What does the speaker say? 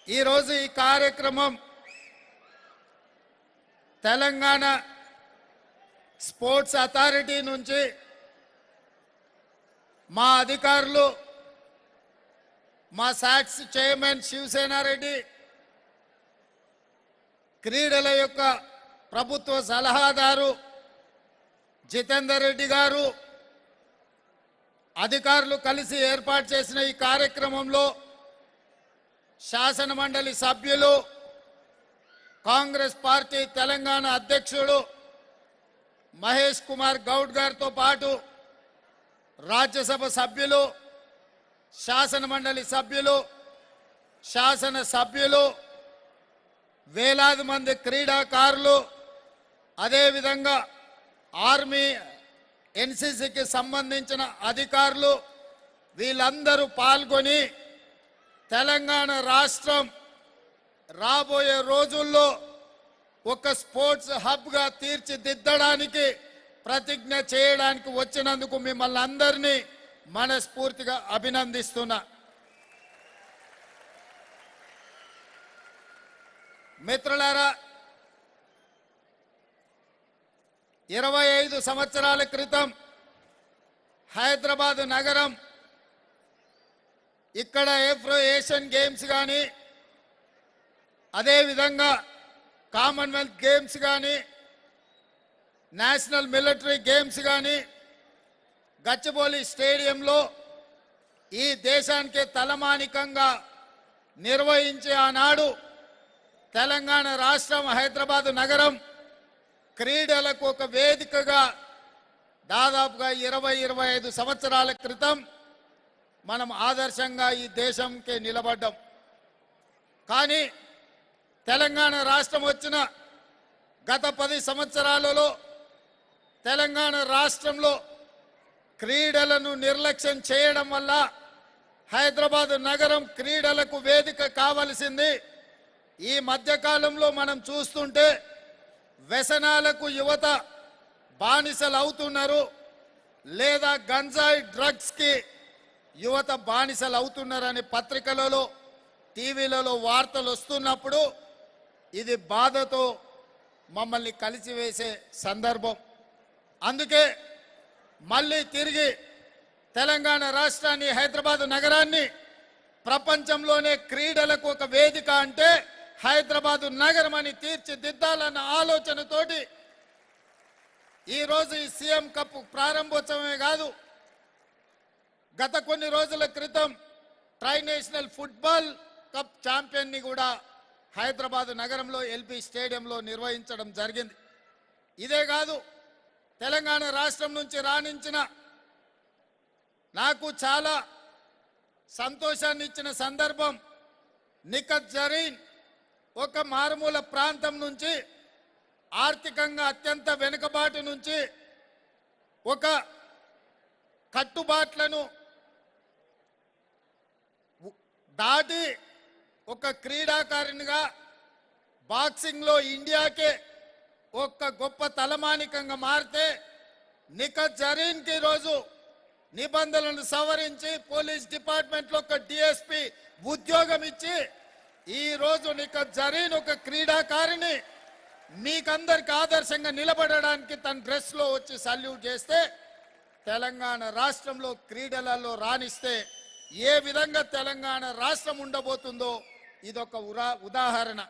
ఈరోజు ఈ కార్యక్రమం తెలంగాణ స్పోర్ట్స్ అథారిటీ నుంచి మా అధికారులు, మా సాక్స్ చైర్మన్ శివసేనారెడ్డి, క్రీడల యొక్క ప్రభుత్వ సలహాదారు జితేందర్ రెడ్డి గారు అధికారులు కలిసి ఏర్పాటు చేసిన ఈ కార్యక్రమంలో శాసన మండలి సభ్యులు, కాంగ్రెస్ పార్టీ తెలంగాణ అధ్యక్షుడు మహేష్ కుమార్ గౌడ్ గారితో పాటు రాజ్యసభ సభ్యులు, శాసన మండలి సభ్యులు, శాసన సభ్యులు, వేలాది మంది క్రీడాకారులు, అదేవిధంగా ఆర్మీ ఎన్సీసీకి సంబంధించిన అధికారులు వీళ్ళందరూ పాల్గొని తెలంగాణ రాష్ట్రం రాబోయే రోజుల్లో ఒక స్పోర్ట్స్ హబ్గా తీర్చిదిద్దడానికి ప్రతిజ్ఞ చేయడానికి వచ్చినందుకు మిమ్మల్ని అందరినీ మనస్ఫూర్తిగా అభినందిస్తున్నా. మిత్రులారా, 25 సంవత్సరాల క్రితం హైదరాబాద్ నగరం ఇక్కడ ఏషియన్ గేమ్స్ కానీ, అదేవిధంగా కామన్వెల్త్ గేమ్స్ కానీ, నేషనల్ మిలిటరీ గేమ్స్ కానీ గచ్చిబౌలి స్టేడియంలో ఈ దేశానికి తలమానికంగా నిర్వహించే ఆనాడు తెలంగాణ రాష్ట్రం, హైదరాబాద్ నగరం క్రీడలకు ఒక వేదికగా దాదాపుగా 20-25 సంవత్సరాల క్రితం మనం ఆదర్శంగా ఈ దేశంకి నిలబడ్డాం. కానీ తెలంగాణ రాష్ట్రం వచ్చిన గత 10 సంవత్సరాలలో తెలంగాణ రాష్ట్రంలో క్రీడలను నిర్లక్ష్యం చేయడం వల్ల హైదరాబాద్ నగరం క్రీడలకు వేదిక కావలసింది. ఈ మధ్యకాలంలో మనం చూస్తుంటే వ్యసనాలకు యువత బానిసలు అవుతున్నారు, లేదా గంజాయి డ్రగ్స్కి యువత బానిసలు అవుతున్నారని పత్రికలలో, టీవీలలో వార్తలు వస్తున్నప్పుడు ఇది బాధతో మమ్మల్ని కలిసివేసే సందర్భం. అందుకే మళ్ళీ తిరిగి తెలంగాణ రాష్ట్రాన్ని, హైదరాబాద్ నగరాన్ని ప్రపంచంలోనే క్రీడలకు ఒక వేదిక అంటే హైదరాబాదు నగరం అని తీర్చిదిద్దాలన్న ఆలోచనతోటి ఈరోజు ఈ సీఎం కప్ ప్రారంభోత్సవమే కాదు, గత కొన్ని రోజుల క్రితం ట్రై నేషనల్ ఫుట్బాల్ కప్ ఛాంపియన్ని కూడా హైదరాబాద్ నగరంలో ఎల్బీ స్టేడియంలో నిర్వహించడం జరిగింది. ఇదే కాదు, తెలంగాణ రాష్ట్రం నుంచి రాణించిన నాకు చాలా సంతోషాన్ని ఇచ్చిన సందర్భం, నిఖత్ జరీన్ ఒక మారుమూల ప్రాంతం నుంచి, ఆర్థికంగా అత్యంత వెనుకబాటు నుంచి ఒక కట్టుబాట్లను దాటి ఒక క్రీడాకారునిగా బాక్సింగ్లో ఇండియాకే ఒక గొప్ప తలమానికంగా మారితే నిఖత్ జరీన్కి ఈరోజు నిబంధనలను సవరించి పోలీస్ డిపార్ట్మెంట్లో ఒక డిఎస్పి ఉద్యోగం ఇచ్చి ఈరోజు నిఖత్ జరీన్ ఒక క్రీడాకారిని మీకందరికి ఆదర్శంగా నిలబడడానికి తన డ్రెస్లో వచ్చి సల్యూట్ చేస్తే తెలంగాణ రాష్ట్రంలో క్రీడలలో రాణిస్తే ఏ విధంగా తెలంగాణ రాష్ట్రం ఉండబోతుందో ఇదొక ఉదాహరణ.